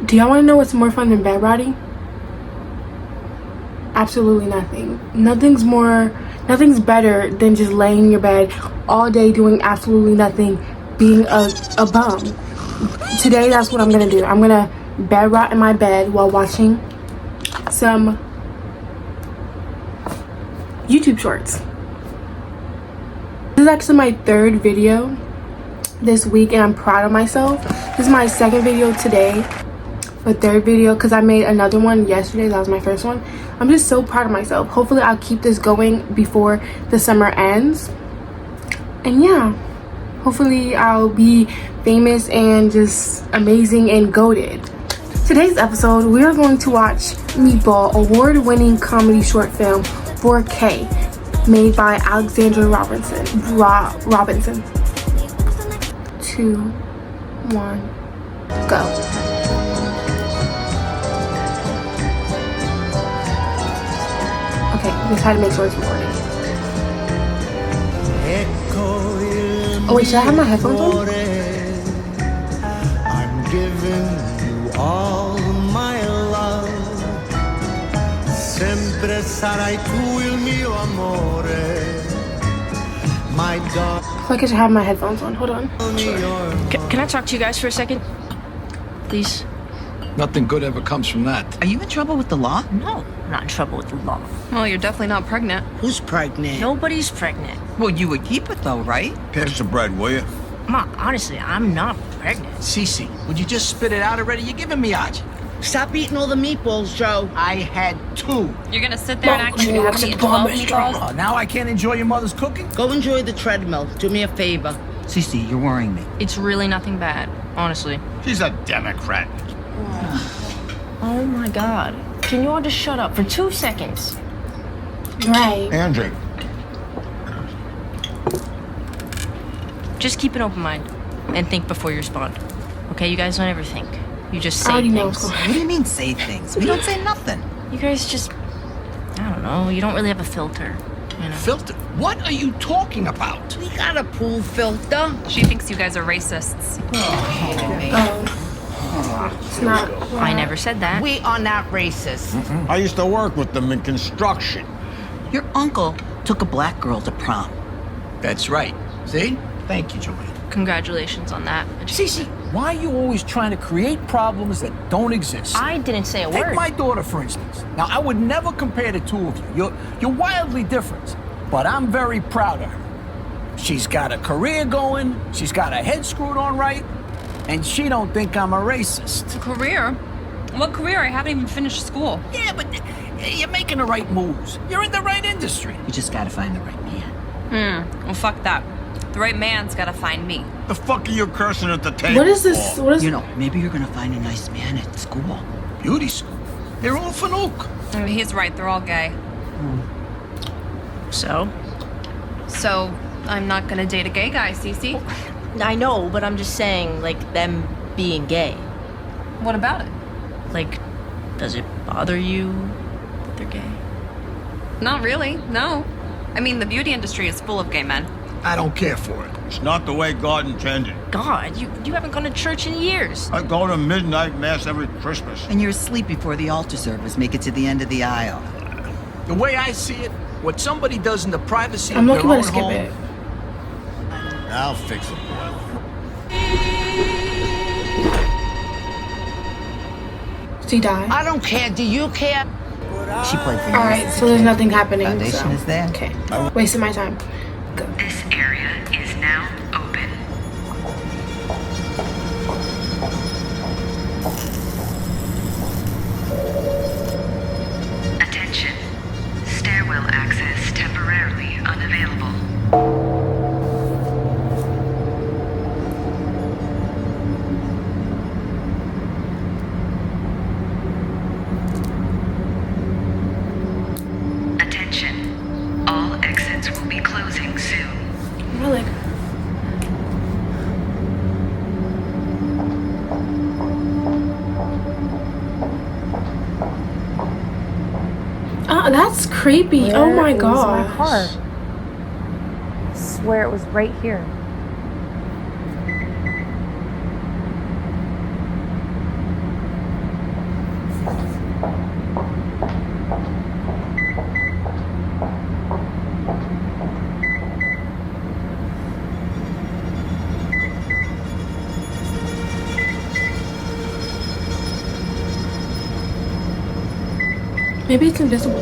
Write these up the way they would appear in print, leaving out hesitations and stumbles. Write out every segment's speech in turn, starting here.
Do y'all want to know what's more fun than bed riding? Absolutely nothing. Nothing's better than just laying in your bed all day doing absolutely nothing, being a bum. Today, that's what I'm gonna do. I'm gonna bed rot in my bed while watching some YouTube shorts. This is actually my third video this week, and I'm proud of myself. This is my second video today, but third video because I made another one yesterday. That was my first one. I'm just so proud of myself. Hopefully I'll keep this going before the summer ends, and yeah, hopefully I'll be famous and just amazing and goated. Today's episode, we are going to watch Meatball, award-winning comedy short film 4K, made by Alexandra Robinson. 2, 1, go. Okay, just had to make sure it's recording. Oh wait, should I have my headphones on? I'm giving you all my love. Sempre sarai tu il mio amore. My dog. I feel like I should have my headphones on. Hold on. Can I talk to you guys for a second? Please? Nothing good ever comes from that. Are you in trouble with the law? No, I'm not in trouble with the law. Well, you're definitely not pregnant. Who's pregnant? Nobody's pregnant. Well, you would keep it though, right? Pass the bread, will you? Ma, honestly, I'm not pregnant. Cece, would you just spit it out already? You're giving me odds. Stop eating all the meatballs, Joe. I had 2. You're gonna sit there and act like you haven't eaten 12 meatballs? Oh, now I can't enjoy your mother's cooking? Go enjoy the treadmill. Do me a favor. Cece, you're worrying me. It's really nothing bad, honestly. She's a Democrat. Oh my god. Can you all just shut up for 2 seconds? Right. Andrew. Just keep an open mind and think before you respond. Okay, you guys don't ever think. You just I say already know things. what's going on. What do you mean say things? We don't say nothing. You guys just, I don't know, you don't really have a filter, you know? Filter? What are you talking about? We got a pool filter. She thinks you guys are racists. It's not. I never said that. We are not racist. I used to work with them in construction. Your uncle took a black girl to prom. That's right. See? Thank you, Joanne. Congratulations on that. Cece, why are you always trying to create problems that don't exist? I didn't say a Take word. my daughter, for instance. Now, I would never compare the two of you. You're wildly different, but I'm very proud of her. She's got a career going, she's got her head screwed on right, and she don't think I'm a racist. Career? What career? I haven't even finished school. Yeah, but you're making the right moves. You're in the right industry. You just gotta find the right man. Well, fuck that. The right man's gotta find me. The fuck are you cursing at the table? What is this? for? What is? You know, maybe you're gonna find a nice man at school. Beauty school. They're all fanook. I mean, he's right, they're all gay. So? So, I'm not gonna date a gay guy, Cece. I know, but I'm just saying, like, them being gay. What about it? Like, does it bother you that they're gay? Not really, no. I mean, the beauty industry is full of gay men. I don't care for it. It's not the way God intended. God, you haven't gone to church in years. I go to midnight mass every Christmas. And you're asleep before the altar service. Make it to the end of the aisle. The way I see it, what somebody does in the privacy I'm of looking their to own skip home, it. I'll fix it. Did he die? I don't care. Do you care? She played for you. All right, so there's nothing happening. Foundation so. is there. Okay, wasting my time. Go. This area is now open. Attention. Stairwell access temporarily unavailable. Attention. All exits will be closing soon. Really? Oh, that's creepy. Oh my god. My car. I swear it was right here. Maybe it's invisible.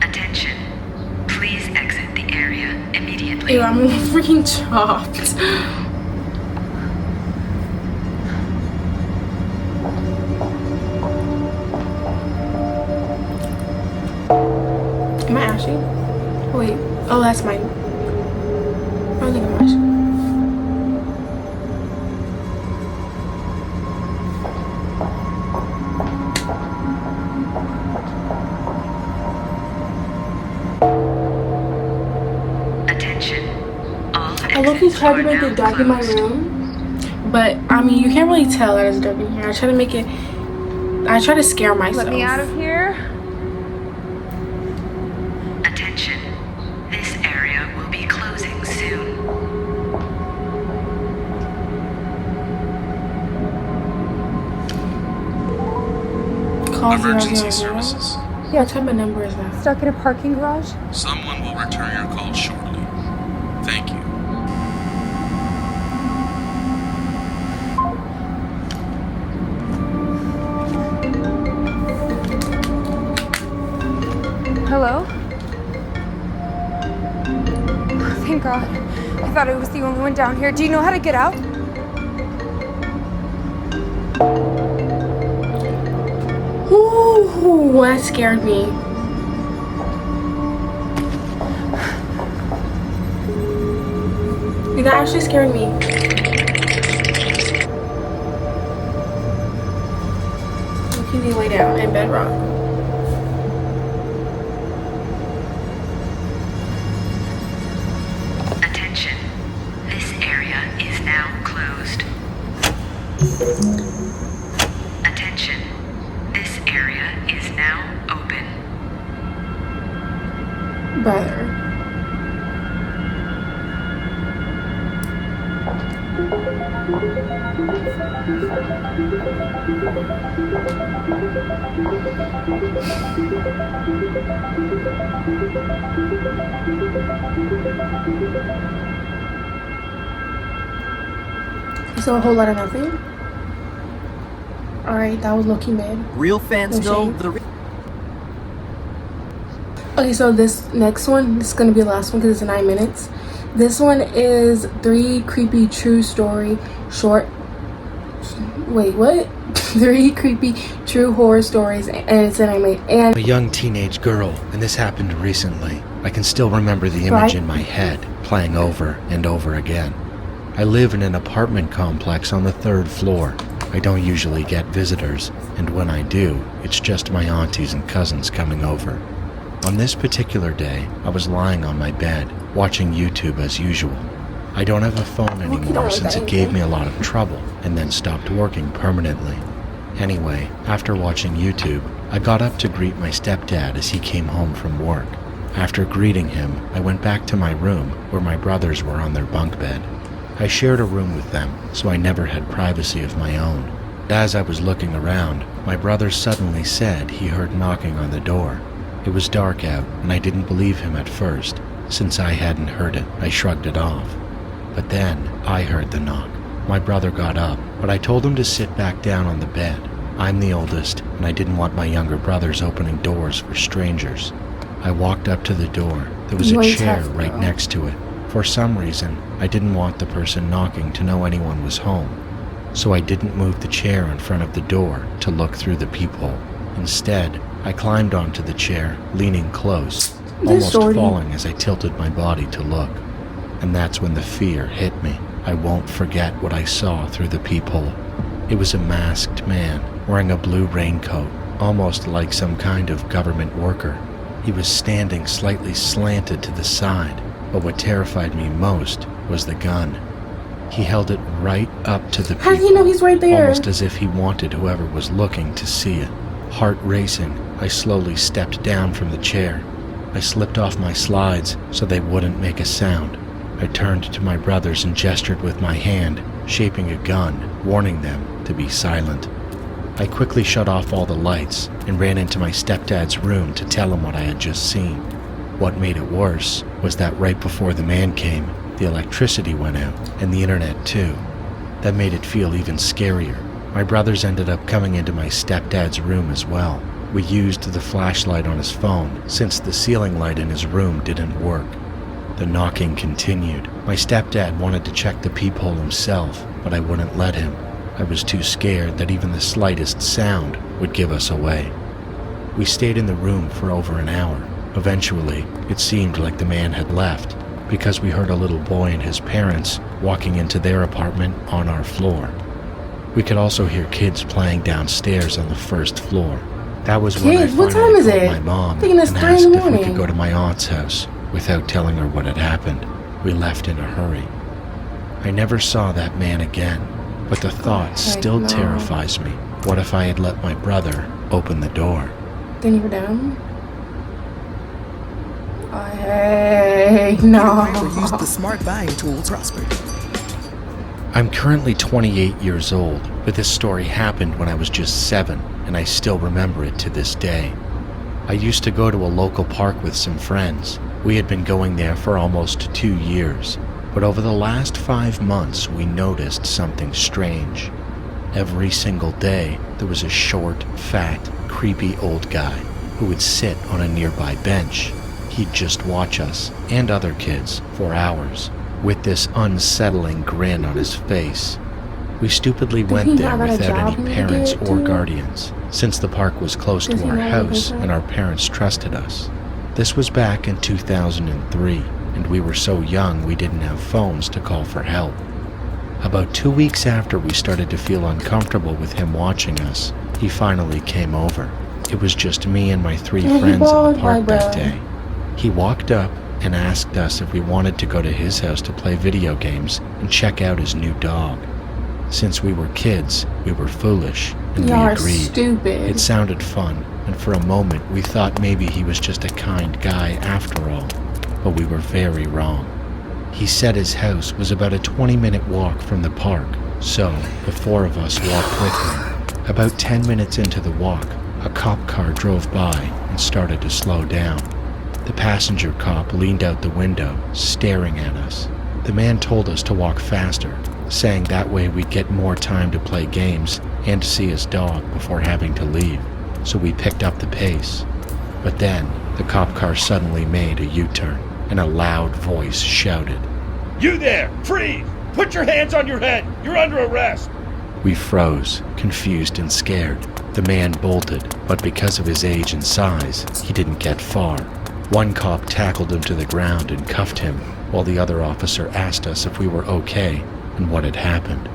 Attention. Please exit the area immediately. Ew, I'm freaking chopped. Am I ashy? Wait. Oh, that's mine. I don't think I'm ashy. Attention. All I look exits tried to are make now it dark in my closed. room, but I mean, you can't really tell that it's dark in here. I try to make it. I try to scare myself. Let me out of here. Attention. This area will be closing soon. Call Emergency 000. services. Yeah, what type of number is that? Stuck in a parking garage? Someone will return your call shortly. Thank you. Hello? Thank God. I thought I was the only one down here. Do you know how to get out? Ooh, that scared me. That actually scared me. Can you lay down in bedrock? Attention. This area is now closed. Attention. This area is now open. Brother. So a whole lot of nothing. Alright, that was low-key mid. Real fans No know shade. the. Okay, so this next one, this is gonna be the last one because it's 9 minutes. This one is 3 creepy true story short. Wait, what? 3 creepy true horror stories, and it's anime. And I'm a young teenage girl, and this happened recently. I can still remember the image in my head, playing over and over again. I live in an apartment complex on the 3rd floor. I don't usually get visitors, and when I do, it's just my aunties and cousins coming over. On this particular day, I was lying on my bed, watching YouTube as usual. I don't have a phone anymore since it gave me a lot of trouble, and then stopped working permanently. Anyway, after watching YouTube, I got up to greet my stepdad as he came home from work. After greeting him, I went back to my room where my brothers were on their bunk bed. I shared a room with them, so I never had privacy of my own. As I was looking around, my brother suddenly said he heard knocking on the door. It was dark out, and I didn't believe him at first. Since I hadn't heard it, I shrugged it off. But then, I heard the knock. My brother got up, but I told him to sit back down on the bed. I'm the oldest, and I didn't want my younger brothers opening doors for strangers. I walked up to the door. There was a chair right next to it. For some reason, I didn't want the person knocking to know anyone was home. So I didn't move the chair in front of the door to look through the peephole. Instead, I climbed onto the chair, leaning close, almost falling as I tilted my body to look. And that's when the fear hit me. I won't forget what I saw through the peephole. It was a masked man wearing a blue raincoat, almost like some kind of government worker. He was standing slightly slanted to the side, but what terrified me most was the gun. He held it right up to the peephole. How do you know he's right there? Almost as if he wanted whoever was looking to see it. Heart racing, I slowly stepped down from the chair. I slipped off my slides so they wouldn't make a sound. I turned to my brothers and gestured with my hand, shaping a gun, warning them to be silent. I quickly shut off all the lights and ran into my stepdad's room to tell him what I had just seen. What made it worse was that right before the man came, the electricity went out, and the internet too. That made it feel even scarier. My brothers ended up coming into my stepdad's room as well. We used the flashlight on his phone since the ceiling light in his room didn't work. The knocking continued. My stepdad wanted to check the peephole himself, but I wouldn't let him. I was too scared that even the slightest sound would give us away. We stayed in the room for over an hour. Eventually, it seemed like the man had left because we heard a little boy and his parents walking into their apartment on our floor. We could also hear kids playing downstairs on the first floor. That was when Kids, I what finally time is called it? my mom Thinking it's and 3 in asked the if we morning. could go to my aunt's house without telling her what had happened. We left in a hurry. I never saw that man again, but the thought still no. terrifies me. What if I had let my brother open the door? Then you were down? Oh, hey, no. Use the smart buying tool Prosper. I'm currently 28 years old, but this story happened when I was just 7, and I still remember it to this day. I used to go to a local park with some friends. We had been going there for almost 2 years, but over the last 5 months we noticed something strange. Every single day there was a short, fat, creepy old guy who would sit on a nearby bench. He'd just watch us and other kids for hours with this unsettling grin on his face. We stupidly went there without any parents or guardians, since the park was close to our house and our parents trusted us. This was back in 2003, and we were so young we didn't have phones to call for help. About 2 weeks after we started to feel uncomfortable with him watching us, he finally came over. It was just me and my 3 friends in the park that day. He walked up and asked us if we wanted to go to his house to play video games and check out his new dog. Since we were kids, we were foolish, and we agreed. Stupid. It sounded fun, and for a moment we thought maybe he was just a kind guy after all, but we were very wrong. He said his house was about a 20-minute walk from the park, so the 4 of us walked with him. About 10 minutes into the walk, a cop car drove by and started to slow down. The passenger cop leaned out the window, staring at us. The man told us to walk faster, saying that way we'd get more time to play games and to see his dog before having to leave. So we picked up the pace. But then, the cop car suddenly made a U-turn, and a loud voice shouted, "You there! Freeze! Put your hands on your head! You're under arrest!" We froze, confused and scared. The man bolted, but because of his age and size, he didn't get far. One cop tackled him to the ground and cuffed him, while the other officer asked us if we were okay and what had happened.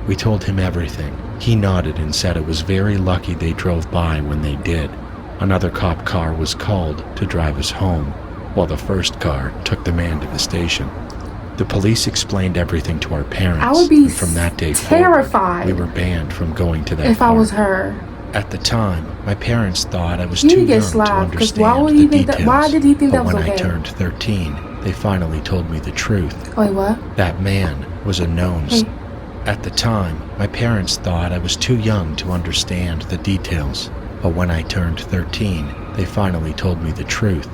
We told him everything. He nodded and said it was very lucky they drove by when they did. Another cop car was called to drive us home, while the first car took the man to the station. The police explained everything to our parents. I would be and from that day terrified forward, we were banned from going to that if park. I was her. At the time, my parents thought I was He too need to young get to slapped, 'cause understand why would the he think details. that? Why did he think but that was when I okay? turned 13, they finally told me the truth. Wait, what? That man was a known. Hey. At the time, my parents thought I was too young to understand the details. But when I turned 13, they finally told me the truth.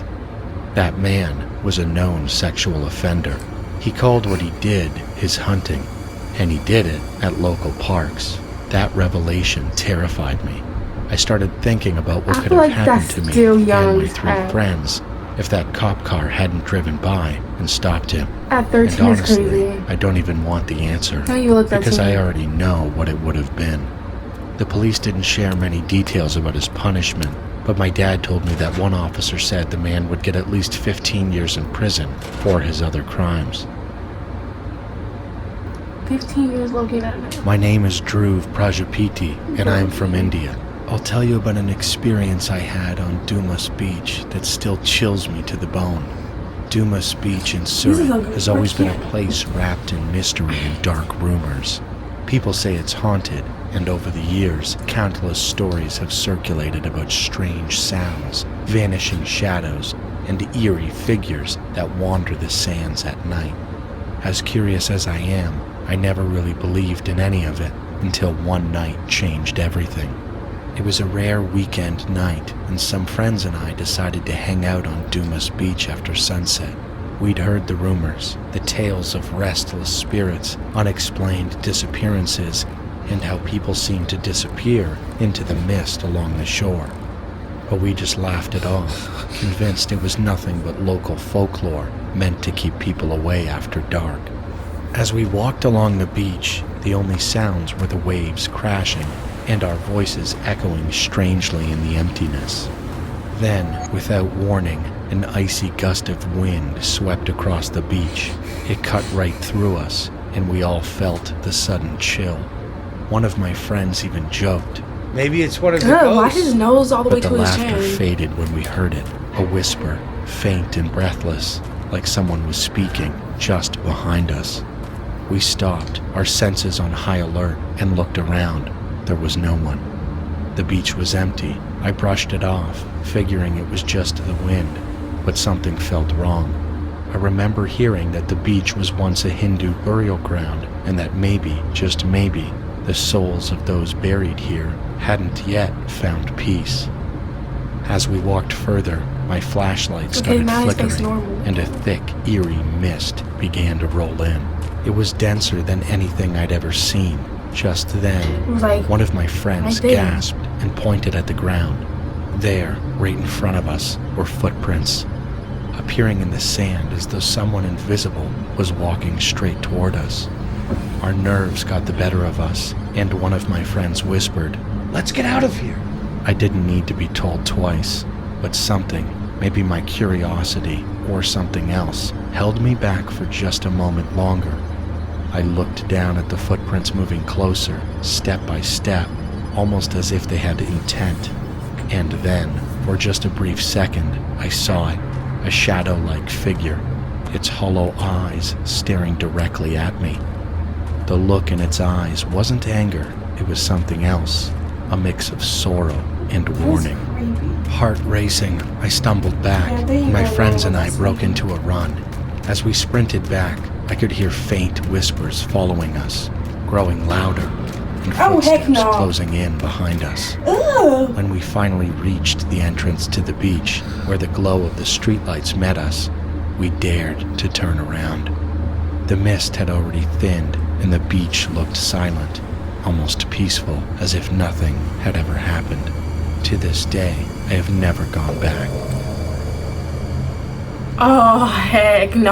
That man was a known sexual offender. He called what he did his hunting, and he did it at local parks. That revelation terrified me. I started thinking about what I could feel have like happened that's to me still and young my as 3 heck. friends if that cop car hadn't driven by and stopped him. At 13 and is honestly, crazy. I don't even want the answer No, you look because 13. I already know what it would have been. The police didn't share many details about his punishment, but my dad told me that one officer said the man would get at least 15 years in prison for his other crimes. 15 years looking at me. My name is Dhruv Prajapati, and I am from India. I'll tell you about an experience I had on Dumas Beach that still chills me to the bone. Dumas Beach in Surat has always been a place wrapped in mystery and dark rumors. People say it's haunted, and over the years, countless stories have circulated about strange sounds, vanishing shadows, and eerie figures that wander the sands at night. As curious as I am, I never really believed in any of it until one night changed everything. It was a rare weekend night, and some friends and I decided to hang out on Dumas Beach after sunset. We'd heard the rumors, the tales of restless spirits, unexplained disappearances, and how people seemed to disappear into the mist along the shore. But we just laughed it off, convinced it was nothing but local folklore meant to keep people away after dark. As we walked along the beach, the only sounds were the waves crashing and our voices echoing strangely in the emptiness. Then, without warning, an icy gust of wind swept across the beach. It cut right through us, and we all felt the sudden chill. One of my friends even joked, "Maybe it's one of the Why ghosts." his nose all the way but to the his laughter chin? faded when we heard it, a whisper, faint and breathless, like someone was speaking just behind us. We stopped, our senses on high alert, and looked around. There was no one. The beach was empty. I brushed it off, figuring it was just the wind, but something felt wrong. I remember hearing that the beach was once a Hindu burial ground, and that maybe, just maybe, the souls of those buried here hadn't yet found peace. As we walked further, my flashlight started now his face flickering, normal. and a thick, eerie mist began to roll in. It was denser than anything I'd ever seen. Just then, Like, one of my friends right there. gasped and pointed at the ground. There, right in front of us, were footprints, appearing in the sand as though someone invisible was walking straight toward us. Our nerves got the better of us, and one of my friends whispered, Let's get out of here. I didn't need to be told twice, but something, maybe my curiosity or something else, held me back for just a moment longer. I looked down at the footprints moving closer, step by step, almost as if they had intent. And then, for just a brief second, I saw it, a shadow-like figure, its hollow eyes staring directly at me. The look in its eyes wasn't anger, it was something else, a mix of sorrow and warning. Heart racing, I stumbled back. My friends and I broke into a run. As we sprinted back, I could hear faint whispers following us, growing louder, and footsteps closing in behind us. When we finally reached the entrance to the beach, where the glow of the streetlights met us, we dared to turn around. The mist had already thinned, and the beach looked silent, almost peaceful, as if nothing had ever happened. To this day, I have never gone back. Oh, heck no.